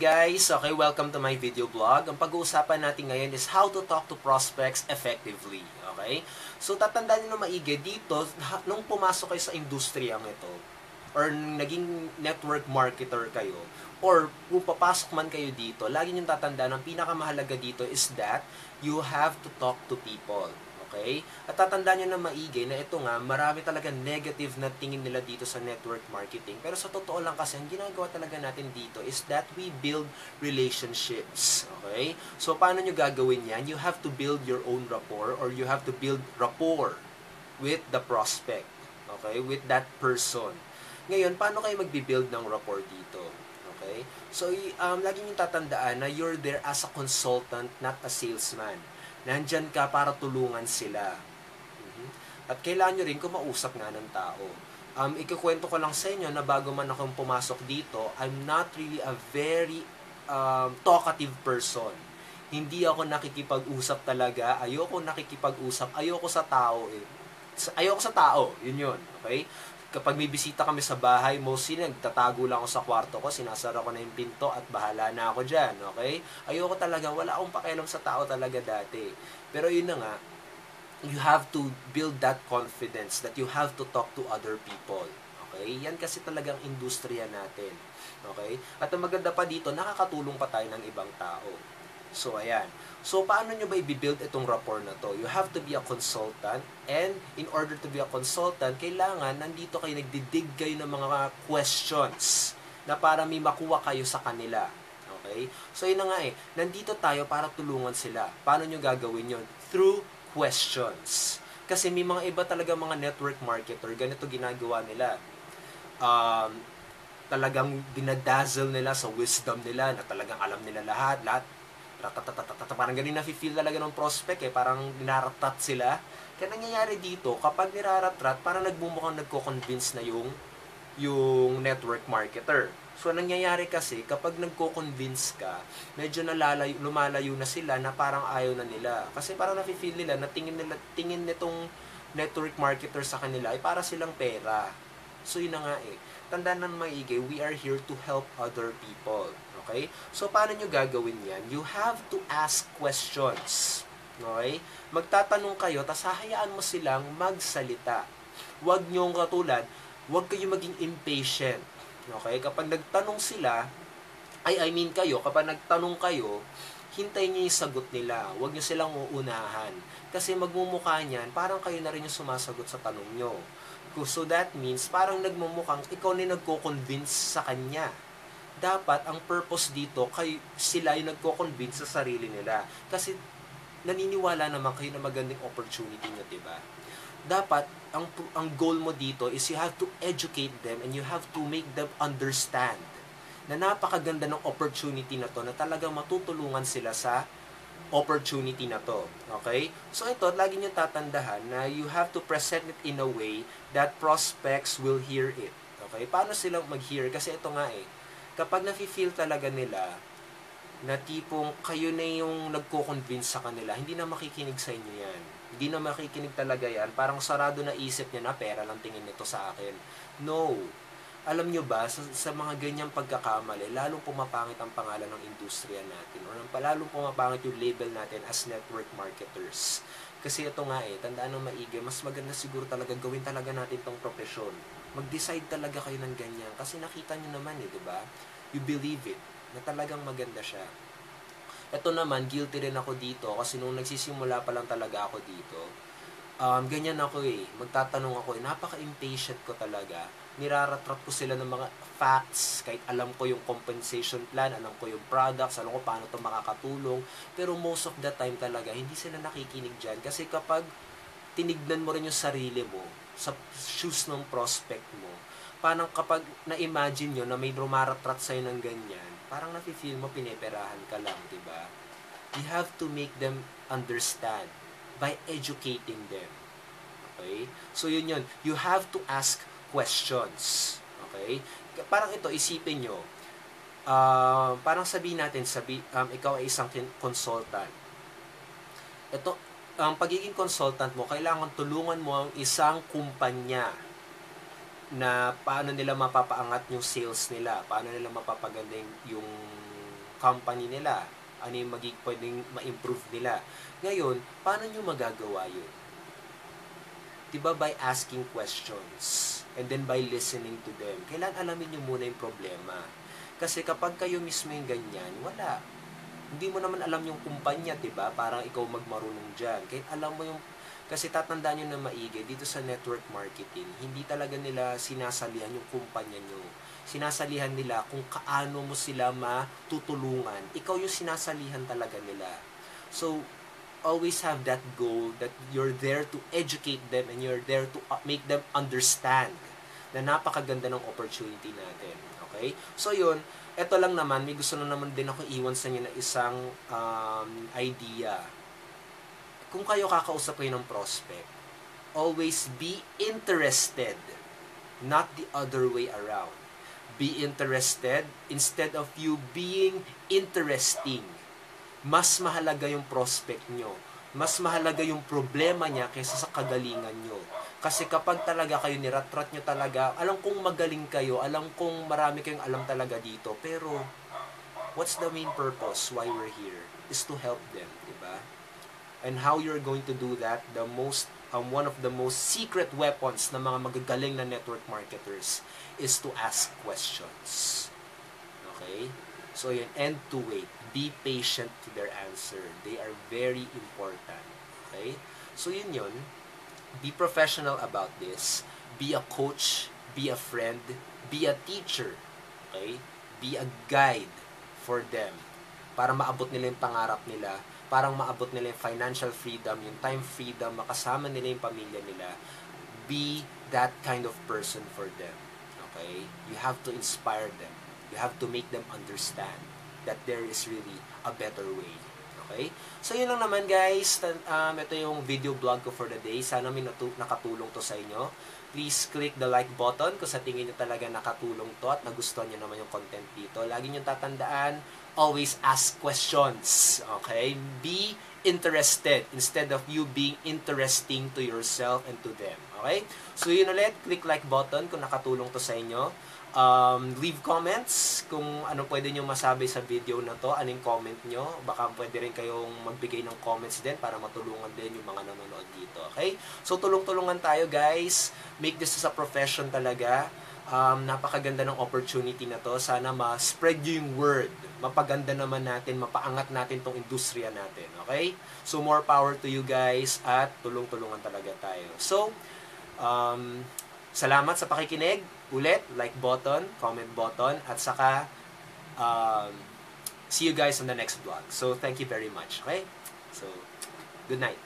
guys! Okay, welcome to my video blog. Ang pag-uusapan natin ngayon is how to talk to prospects effectively. Okay? So, tatandaan nyo na maigi dito, nung pumasok kayo sa industriyang ito, or naging network marketer kayo, or kung papasok man kayo dito, lagi nyo tatandaan, ang pinakamahalaga dito is that you have to talk to people. Okay? At tatandaan nyo na maigi na ito nga, marami talaga negative na tingin nila dito sa network marketing. Pero sa totoo lang kasi, ang ginagawa talaga natin dito is that we build relationships. Okay? So, paano nyo gagawin yan? You have to build your own rapport or you have to build rapport with the prospect. Okay? With that person. Ngayon, paano kayo magbibuild ng rapport dito? Okay? So, lagi nyo tatandaan na you're there as a consultant, not a salesman. Nandyan ka para tulungan sila. At kailangan nyo rin kumausap nga ng tao. Ikukwento ko lang sa inyo na bago man akong pumasok dito, I'm not really a very talkative person. Hindi ako nakikipag-usap talaga. Ayoko nakikipag-usap. Ayoko sa tao eh. Ayoko sa tao. Yun. Okay? Kapag may bisita kami sa bahay, mostly nagtatago lang ako sa kwarto ko, sinasara ko na yung pinto at bahala na ako dyan, okay? Ayoko talaga, wala akong pakialam sa tao talaga dati. Pero yun na nga, you have to build that confidence that you have to talk to other people, okay? Yan kasi talagang industriya natin, okay? At ang maganda pa dito, nakakatulong pa tayo ng ibang tao. So, ayan. So, paano nyo ba i-build itong rapport na to? You have to be a consultant and in order to be a consultant, kailangan nandito kayo, nagdidig kayo ng mga questions na para may makuha kayo sa kanila. Okay? So, yun na nga eh. Nandito tayo para tulungan sila. Paano nyo gagawin yun? Through questions. Kasi may mga iba talaga mga network marketer, ganito ginagawa nila. Talagang dinadazzle nila sa wisdom nila na talagang alam nila lahat. Parang ganun na-feel talaga ng prospect eh, parang dinaratat sila. Kaya nangyayari dito, kapag niraratrat, parang nagmumukhang nagko-convince na yung network marketer. So, nangyayari kasi, kapag nagko-convince ka, medyo lumalayo na sila na parang ayaw na nila. Kasi parang na-feel nila na tingin nitong network marketer sa kanila ay para silang pera. So, yun na nga eh. Tandaan ng maigi, we are here to help other people. Okay? So, paano nyo gagawin yan? You have to ask questions. Okay? Magtatanong kayo, tas hahayaan mo silang magsalita. Huwag nyong katulad, huwag kayo maging impatient. Okay? Kapag nagtanong sila, kapag nagtanong kayo, hintayin nyo yung sagot nila. Huwag nyo silang uunahan. Kasi magmumukha niyan, parang kayo na rin yung sumasagot sa tanong nyo. So that means, parang nagmumukhang ikaw na nagko-convince sa kanya. Dapat, ang purpose dito, sila yung nagko-convince sa sarili nila. Kasi, naniniwala naman kayo na magandang opportunity nyo, diba? Dapat, ang goal mo dito is you have to educate them and you have to make them understand na napakaganda ng opportunity na to, na talagang matutulungan sila sa opportunity na to. Okay? So, ito, lagi nyo tatandahan na you have to present it in a way that prospects will hear it. Okay? Paano silang mag-hear? Kasi ito nga eh, kapag nafe-feel talaga nila na tipong kayo na yung nagko-convince sa kanila, hindi na makikinig sa inyo yan. Hindi na makikinig talaga yan. Parang sarado na isip niya na pera lang tingin nito sa akin. No. Alam nyo ba, sa mga ganyang pagkakamali, lalong pumapangit ang pangalan ng industriya natin or lalong pumapangit yung label natin as network marketers. Kasi ito nga eh, tandaan ng maigi, mas maganda siguro talaga gawin talaga natin tong profesyon. Mag-decide talaga kayo ng ganyan. Kasi nakita nyo naman eh, di ba? You believe it. Na talagang maganda siya. Ito naman, guilty rin ako dito. Kasi nung nagsisimula pa lang talaga ako dito, ganyan ako eh. Magtatanong ako eh. Napaka-impatient ko talaga. Niraratrat ko sila ng mga facts. Kahit alam ko yung compensation plan, alam ko yung products, alam ko paano ito makakatulong. Pero most of the time talaga, hindi sila nakikinig dyan. Kasi kapag tinignan mo rin yung sarili mo, sa shoes ng prospect mo, parang kapag na-imagine nyo na may rumaratrat sa'yo ng ganyan, parang nafe-feel mo pineperahan ka lang, diba? You have to make them understand by educating them. Okay? So yun. You have to ask questions. Okay? Parang ito, isipin nyo, parang sabihin natin, ikaw ay isang consultant. Ito, ang pagiging consultant mo, kailangan tulungan mo ang isang kumpanya na paano nila mapapaangat yung sales nila, paano nila mapapaganda yung company nila? Ano yung pwedeng ma-improve nila? Ngayon, paano nyo magagawa yun? Diba by asking questions and then by listening to them. Kailangan alamin nyo muna yung problema. Kasi kapag kayo mismo yung ganyan, wala. Hindi mo naman alam yung kumpanya, diba? Parang ikaw magmarunong dyan. Kahit alam mo yung... Kasi tatandaan nyo na maigi, dito sa network marketing, hindi talaga nila sinasalihan yung kumpanya nyo. Sinasalihan nila kung kaano mo sila matutulungan. Ikaw yung sinasalihan talaga nila. So, always have that goal that you're there to educate them and you're there to make them understand na napakaganda ng opportunity natin. Okay? So, yun. Ito lang naman, may gusto na naman din ako iwan sa inyo na isang idea. Kung kayo kakausap kayo ng prospect, always be interested, not the other way around. Be interested instead of you being interesting. Mas mahalaga yung prospect nyo. Mas mahalaga yung problema niya kaysa sa kagalingan nyo. Kasi kapag talaga kayo niratrat nyo talaga, alam kong magaling kayo, alam kong marami kayong alam talaga dito, pero what's the main purpose why we're here? Is to help them, diba? And how you're going to do that, one of the most secret weapons ng mga magagaling na network marketers is to ask questions. Okay? So yun, and to wait. Be patient to their answer. They are very important. Okay? So yun. Be professional about this. Be a coach. Be a friend. Be a teacher. Okay? Be a guide for them. Para maabot nila yung pangarap nila. Parang maabot nila yung financial freedom, yung time freedom, makasama nila yung pamilya nila. Be that kind of person for them. Okay? You have to inspire them. You have to make them understand that there is really a better way. Okay? So, yun lang naman guys. Ito yung video blog ko for the day. Sana may nakatulong to sa inyo. Please click the like button kung sa tingin nyo talaga nakatulong to at nagustuhan nyo naman yung content dito. Lagi nyo tatandaan, always ask questions. Okay? Be interested instead of you being interesting to yourself and to them. Okay? So, yun ulit. Click like button kung nakatulong to sa inyo. Leave comments kung ano pwede nyo masabi sa video na to, anong comment nyo. Baka pwede rin kayong magbigay ng comments din para matulungan din yung mga nanonood dito. Okay? So, tulong-tulungan tayo guys. Make this as a profession talaga. Napakaganda ng opportunity na to. Sana ma-spread yung word. Mapaganda naman natin, mapaangat natin tong industriya natin. Okay? So, more power to you guys at tulong-tulungan talaga tayo. So, salamat sa pakikinig. Ulit, like button, comment button, at saka see you guys on the next vlog. So, thank you very much. Okay? So, good night.